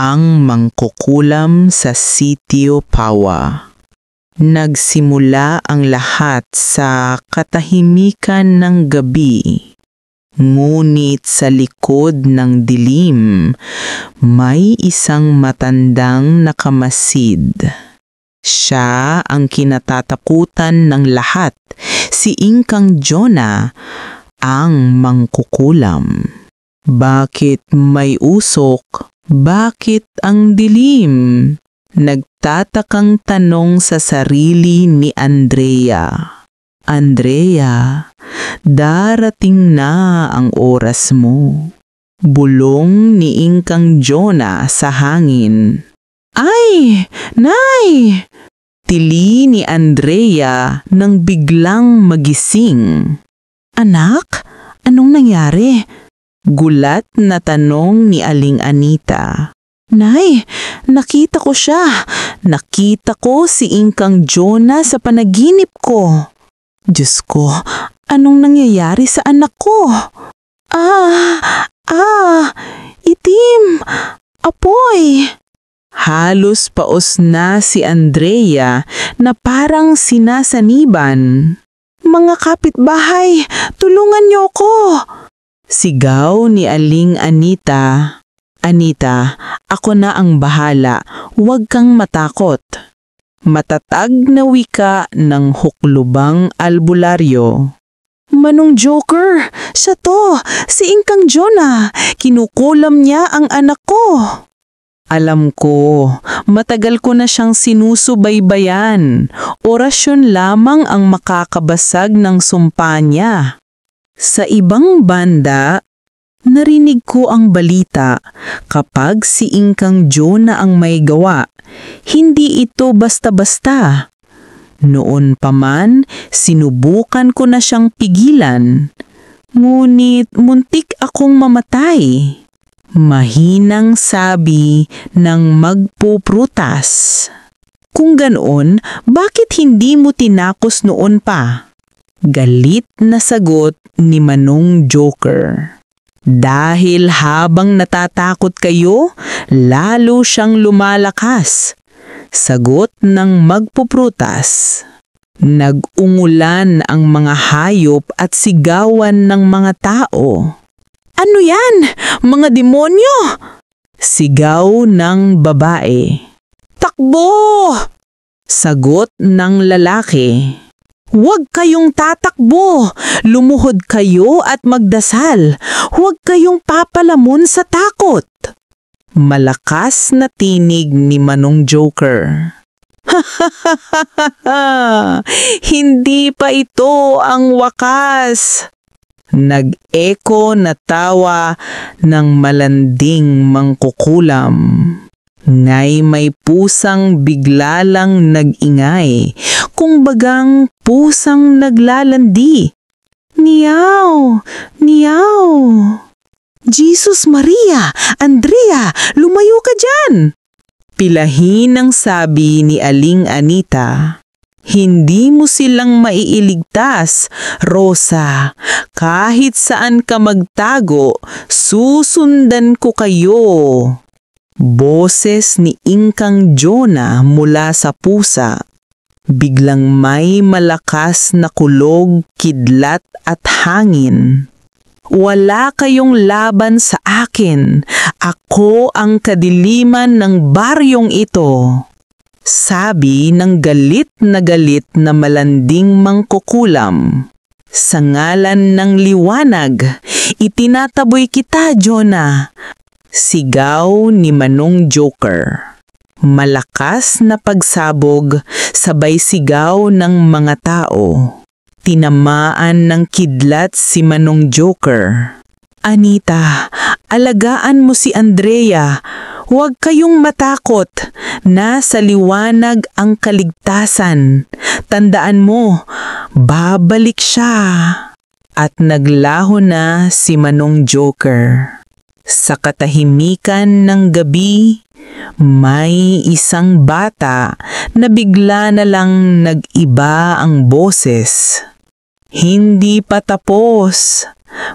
Ang mangkukulam sa Sitio Pawa. Nagsimula ang lahat sa katahimikan ng gabi. Ngunit sa likod ng dilim, may isang matandang nakamasid. Siya ang kinatatakutan ng lahat, si Ingkang Jonah, ang mangkukulam. Bakit may usok? Bakit ang dilim? Nagtatakang tanong sa sarili ni Andrea. Andrea, darating na ang oras mo. Bulong ni Ingkang Jonah sa hangin. Ay, Nay! Tili ni Andrea nang biglang magising. Anak, anong nangyari? Gulat na tanong ni Aling Anita. Nay, nakita ko siya. Nakita ko si Ingkang Jonah sa panaginip ko. Diyos ko, anong nangyayari sa anak ko? Itim, apoy. Halos paos na si Andrea na parang sinasaniban. Mga kapitbahay, tulungan niyo ko. Sigaw ni Aling Anita. Anita, ako na ang bahala. Huwag kang matakot. Matatag na wika ng huklubang albularyo. Manong Joker, siya to, si Ingkang Jonah. Kinukulam niya ang anak ko. Alam ko, matagal ko na siyang sinusubaybayan. Orasyon lamang ang makakabasag ng sumpa niya. Sa ibang banda, narinig ko ang balita kapag si Ingkang Jonah ang may gawa. Hindi ito basta-basta. Noon pa man, sinubukan ko na siyang pigilan. Ngunit muntik akong mamatay. Mahinang sabi ng magpuprutas. Kung ganoon, bakit hindi mo tinakos noon pa? Galit na sagot ni Manong Joker. Dahil habang natatakot kayo, lalo siyang lumalakas. Sagot ng magpuprutas. Nag-ungulan ang mga hayop at sigawan ng mga tao. Ano yan? Mga demonyo! Sigaw ng babae. Takbo! Sagot ng lalaki. Huwag kayong tatakbo, lumuhod kayo at magdasal. Huwag kayong papalamon sa takot. Malakas na tinig ni Manong Joker. Hindi pa ito ang wakas. Nag-eko na tawa ng malanding mangkukulam. Ngay may pusang bigla lang nag-ingay, kung bagang pusang naglalandi. Niyaw! Niyaw! Jesus Maria! Andrea! Lumayo ka dyan! Pilahin ang sabi ni Aling Anita. Hindi mo silang maiiligtas, Rosa. Kahit saan ka magtago, susundan ko kayo. Boses ni Ingkang Jonah mula sa pusa. Biglang may malakas na kulog, kidlat at hangin. Wala kayong laban sa akin. Ako ang kadiliman ng baryong ito. Sabi ng galit na malanding mangkukulam. Sa ngalan ng liwanag, itinataboy kita, Jonah. Sigaw ni Manong Joker. Malakas na pagsabog, sabay sigaw ng mga tao. Tinamaan ng kidlat si Manong Joker. Anita, alagaan mo si Andrea. Huwag kayong matakot. Nasa liwanag ang kaligtasan. Tandaan mo, babalik siya. At naglaho na si Manong Joker. Sa katahimikan ng gabi, may isang bata na bigla na lang nag-iba ang boses. Hindi pa tapos.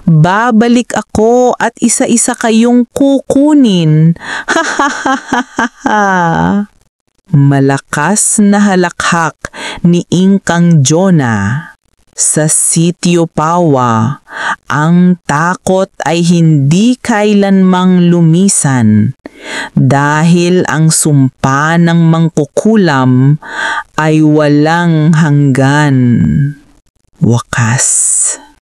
Babalik ako at isa-isa kayong kukunin. Ha ha ha ha ha ha. Malakas na halakhak ni Ingkang Jonah. Sa Sitio Pawa, ang takot ay hindi kailanmang lumisan dahil ang sumpa ng mangkukulam ay walang hanggan. Wakas.